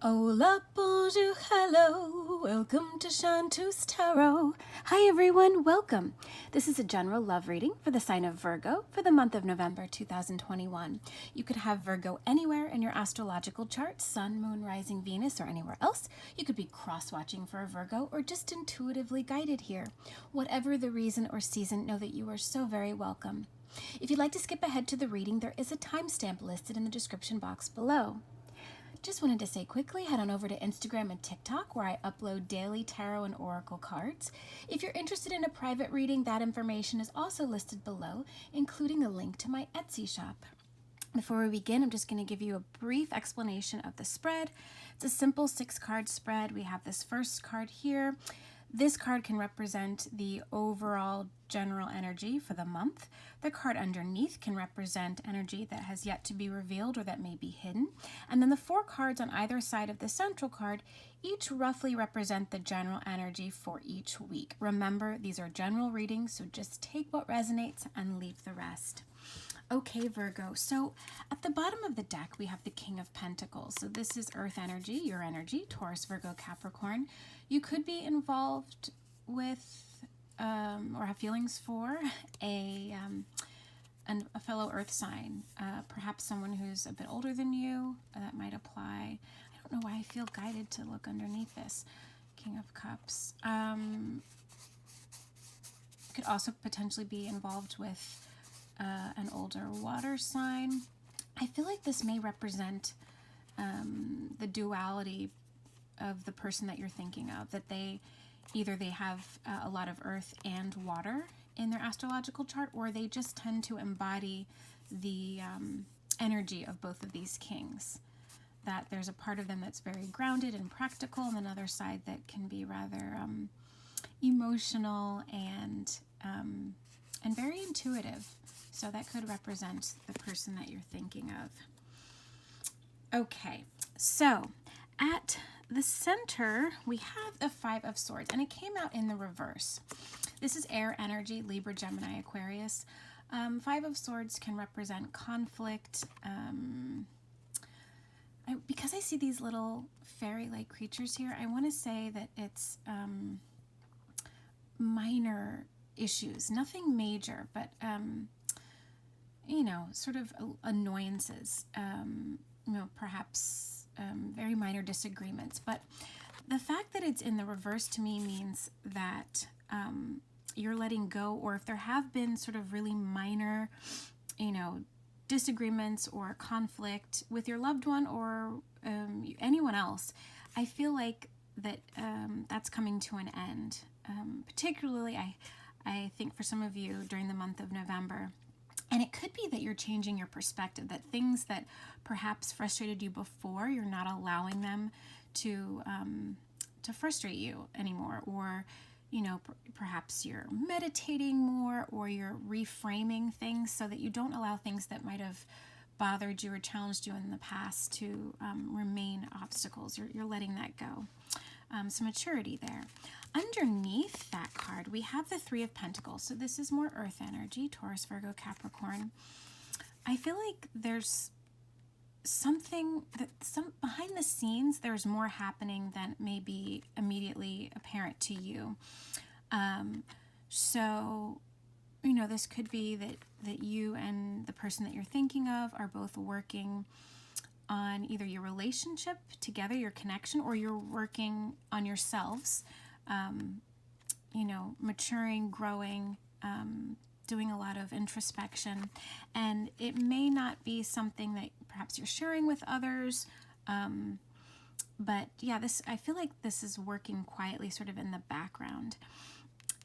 Hola, bonjour, hello. Welcome to Shantu's Tarot. Hi everyone, welcome. This is a general love reading for the sign of Virgo for the month of November 2021. You could have Virgo anywhere in your astrological chart, sun, moon, rising, Venus, or anywhere else. You could be cross-watching for a Virgo or just intuitively guided here. Whatever the reason or season, know that you are so very welcome. If you'd like to skip ahead to the reading, there is a timestamp listed in the description box below. Just wanted to say quickly, head on over to Instagram and TikTok where I upload daily tarot and oracle cards. If you're interested in a private reading, that information is also listed below, including a link to my Etsy shop. Before we begin, I'm just going to give you a brief explanation of the spread. It's a simple 6-card spread. We have this first card here. This card can represent the overall general energy for the month. The card underneath can represent energy that has yet to be revealed or that may be hidden. And then the 4 cards on either side of the central card each roughly represent the general energy for each week. Remember, these are general readings, so just take what resonates and leave the rest. Okay, Virgo, so at the bottom of the deck, we have the King of Pentacles. So this is Earth energy, your energy, Taurus, Virgo, Capricorn. You could be involved with or have feelings for a fellow Earth sign, perhaps someone who's a bit older than you. That might apply. I don't know why I feel guided to look underneath this. King of Cups. Could also potentially be involved with an older water sign. I feel like this may represent the duality of the person that you're thinking of, that they have a lot of earth and water in their astrological chart, or they just tend to embody the energy of both of these kings. That there's a part of them that's very grounded and practical, and another side that can be rather emotional and very intuitive. So that could represent the person that you're thinking of. Okay, so at the center, we have the 5 of Swords, and it came out in the reverse. This is air energy, Libra, Gemini, Aquarius. 5 of Swords can represent conflict. Because I see these little fairy-like creatures here, I want to say that it's minor issues, nothing major, but sort of annoyances, perhaps very minor disagreements. But the fact that it's in the reverse to me means that you're letting go, or if there have been sort of really minor, disagreements or conflict with your loved one or anyone else, I feel like that that's coming to an end. Particularly, I think for some of you during the month of November. And it could be that you're changing your perspective, that things that perhaps frustrated you before, you're not allowing them to frustrate you anymore. Or, perhaps you're meditating more, or you're reframing things so that you don't allow things that might have bothered you or challenged you in the past to remain obstacles. You're letting that go. Some maturity there. Underneath that card, we have the 3 of Pentacles. So this is more earth energy, Taurus, Virgo, Capricorn. I feel like there's something behind the scenes, there's more happening than may be immediately apparent to you. So, this could be that you and the person that you're thinking of are both working on either your relationship together, your connection, or you're working on yourselves, maturing, growing, doing a lot of introspection. And it may not be something that perhaps you're sharing with others, but yeah, I feel like this is working quietly sort of in the background.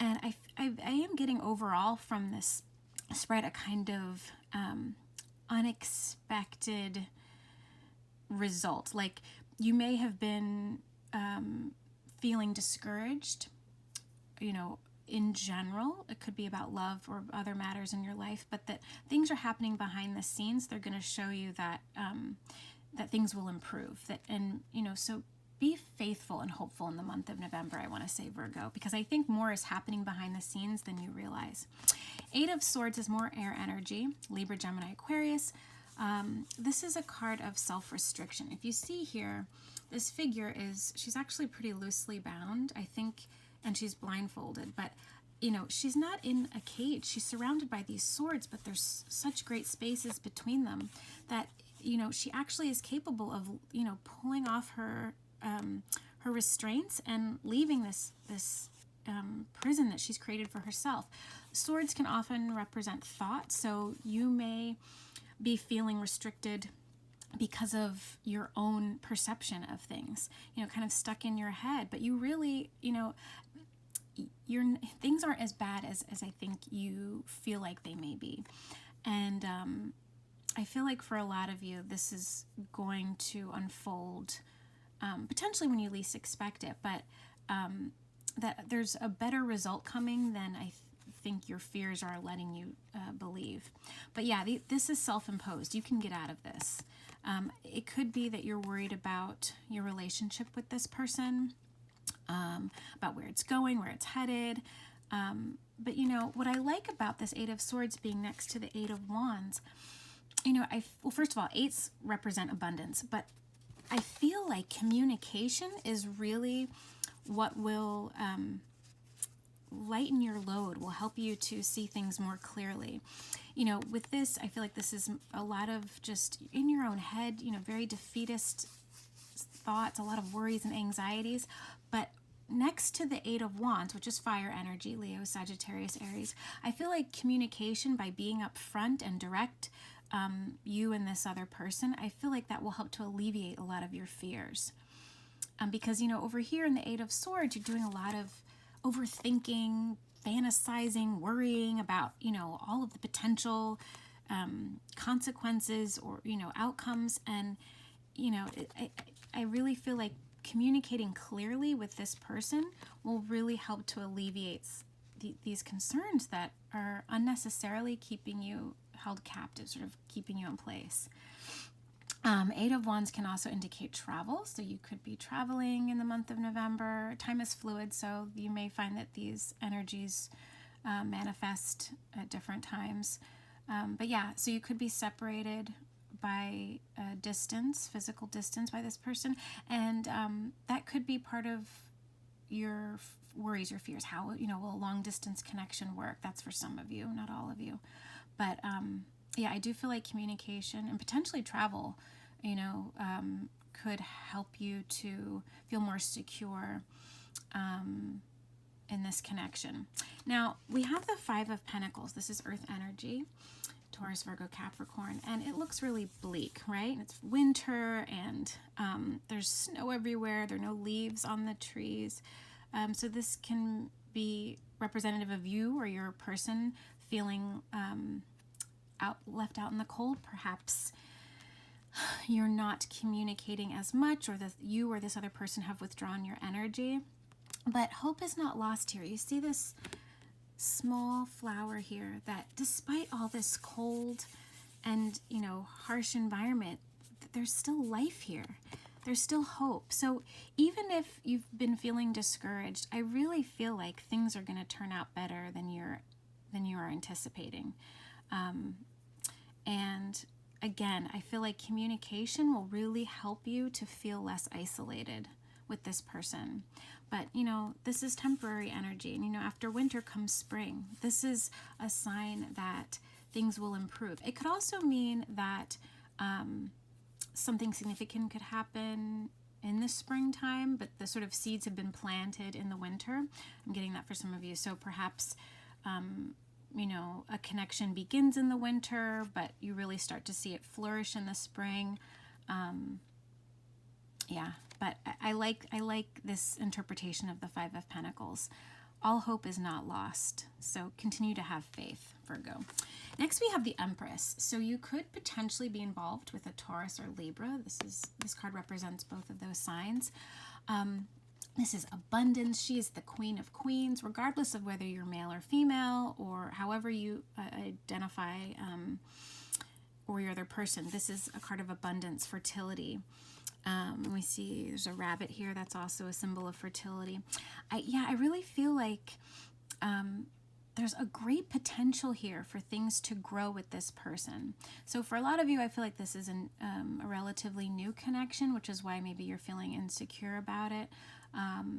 And I am getting overall from this spread a kind of unexpected result. Like you may have been feeling discouraged, in general. It could be about love or other matters in your life, but that things are happening behind the scenes. They're going to show you that that things will improve. So be faithful and hopeful in the month of November, I want to say, Virgo, because I think more is happening behind the scenes than you realize. 8 of Swords is more air energy, Libra, Gemini, Aquarius. This is a card of self-restriction. If you see here, this figure she's actually pretty loosely bound, I think, and she's blindfolded, but you know, she's not in a cage. She's surrounded by these swords, but there's such great spaces between them that, you know, she actually is capable of, you know, pulling off her her restraints and leaving this prison that she's created for herself. Swords can often represent thought, so you may be feeling restricted because of your own perception of things, you know, kind of stuck in your head, but you really, you know, things aren't as bad as I think you feel like they may be. And I feel like for a lot of you, this is going to unfold potentially when you least expect it, but that there's a better result coming than I think your fears are letting you believe. But yeah, this is self-imposed. You can get out of this. It could be that you're worried about your relationship with this person, about where it's going, where it's headed. But you know, what I like about this Eight of Swords being next to the Eight of Wands, you know, well, first of all, eights represent abundance, but I feel like communication is really what will lighten your load, will help you to see things more clearly. You know, with this, I feel like this is a lot of just in your own head, you know, very defeatist thoughts, a lot of worries and anxieties. But next to the Eight of Wands, which is fire energy, Leo, Sagittarius, Aries, I feel like communication by being upfront and direct, you and this other person, I feel like that will help to alleviate a lot of your fears. Because, you know, over here in the Eight of Swords, you're doing a lot of overthinking, fantasizing, worrying about, you know, all of the potential consequences or, you know, outcomes. And, you know, I really feel like communicating clearly with this person will really help to alleviate these concerns that are unnecessarily keeping you held captive, sort of keeping you in place. Eight of Wands can also indicate travel, so you could be traveling in the month of November. Time is fluid, so you may find that these energies manifest at different times. But yeah, so you could be separated by distance, physical distance by this person, and that could be part of your worries or fears. How, you know, will a long distance connection work? That's for some of you, not all of you. But yeah, I do feel like communication and potentially travel, you know, could help you to feel more secure in this connection. Now, we have the Five of Pentacles. This is Earth energy, Taurus, Virgo, Capricorn, and it looks really bleak, right? It's winter and there's snow everywhere. There are no leaves on the trees. So this can be representative of you or your person feeling left out in the cold. Perhaps you're not communicating as much, or that you or this other person have withdrawn your energy. But hope is not lost here. You see this small flower here that despite all this cold and, you know, harsh environment, there's still life here. There's still hope. So even if you've been feeling discouraged, I really feel like things are going to turn out better than you are anticipating. And again, I feel like communication will really help you to feel less isolated with this person. But, you know, this is temporary energy. And, you know, after winter comes spring. This is a sign that things will improve. It could also mean that something significant could happen in the springtime, but the sort of seeds have been planted in the winter. I'm getting that for some of you. So perhaps, you know, a connection begins in the winter, but you really start to see it flourish in the spring. Yeah, but I like this interpretation of the Five of Pentacles. All hope is not lost, so continue to have faith, Virgo. Next, we have the Empress. So you could potentially be involved with a Taurus or Libra. This card represents both of those signs. This is abundance. She is the Queen of Queens, regardless of whether you're male or female or however you identify, or your other person. This is a card of abundance, fertility. We see there's a rabbit here. That's also a symbol of fertility. I really feel like there's a great potential here for things to grow with this person. So for a lot of you, I feel like this is a relatively new connection, which is why maybe you're feeling insecure about it.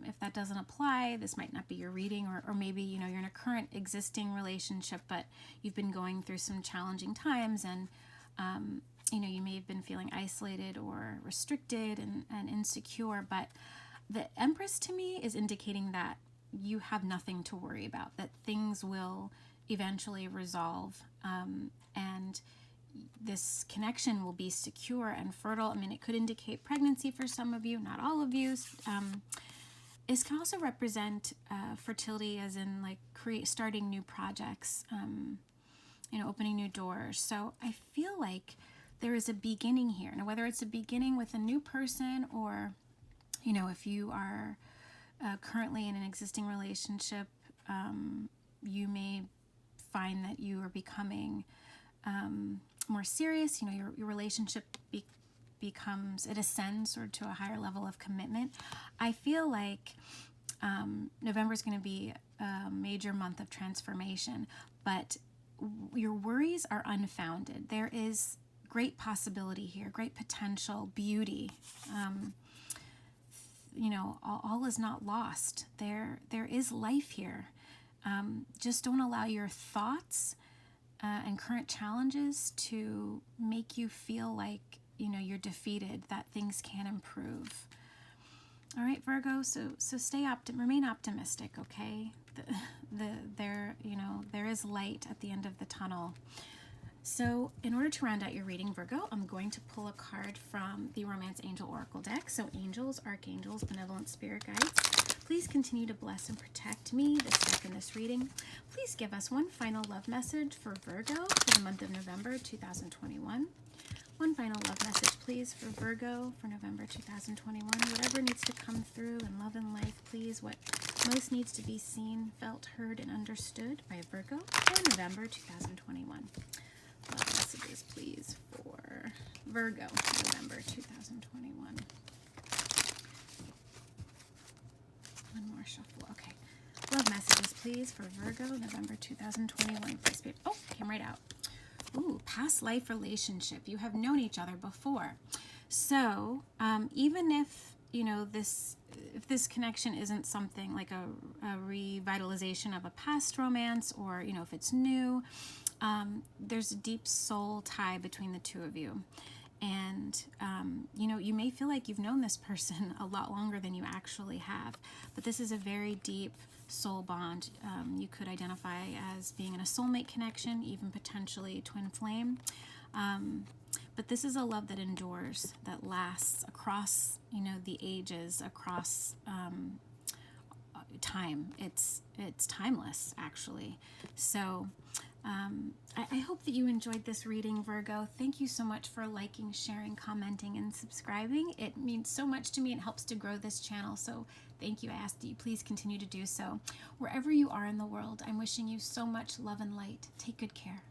If that doesn't apply, this might not be your reading, or maybe, you're in a current existing relationship, but you've been going through some challenging times, and you may have been feeling isolated or restricted and insecure. But the Empress to me is indicating that you have nothing to worry about, that things will eventually resolve, and this connection will be secure and fertile. I mean, it could indicate pregnancy for some of you, not all of you. This can also represent fertility, as in like starting new projects, opening new doors. So I feel like there is a beginning here. Now, whether it's a beginning with a new person, or, if you are currently in an existing relationship, you may find that you are becoming more serious. Your relationship becomes, it ascends or to a higher level of commitment. I feel like November is going to be a major month of transformation, but your worries are unfounded. There is great possibility here, great potential, beauty. All is not lost. There is life here. Just don't allow your thoughts and current challenges to make you feel like, you're defeated, that things can improve. All right, Virgo, so remain optimistic, okay? There is light at the end of the tunnel. So in order to round out your reading, Virgo, I'm going to pull a card from the Romance Angel Oracle deck. So angels, archangels, benevolent spirit guides, please continue to bless and protect me, this deck, and this reading. Please give us one final love message for Virgo for the month of November 2021. One final love message, please, for Virgo for November 2021. Whatever needs to come through in love and life, please. What most needs to be seen, felt, heard, and understood by Virgo for November 2021. Love messages, please, for Virgo, November 2021. One more shuffle. Okay. Love messages, please, for Virgo, November 2021. Please be, came right out. Ooh, past life relationship. You have known each other before. So, even if, if this connection isn't something like a revitalization of a past romance, or, if it's new, there's a deep soul tie between the two of you. And, you may feel like you've known this person a lot longer than you actually have, but this is a very deep soul bond. You could identify as being in a soulmate connection, even potentially twin flame. But this is a love that endures, that lasts across, the ages, across time. It's timeless, actually. So I hope that you enjoyed this reading, Virgo. Thank you so much for liking, sharing, commenting, and subscribing. It means so much to me. It helps to grow this channel. So thank you. I ask that you please continue to do so. Wherever you are in the world, I'm wishing you so much love and light. Take good care.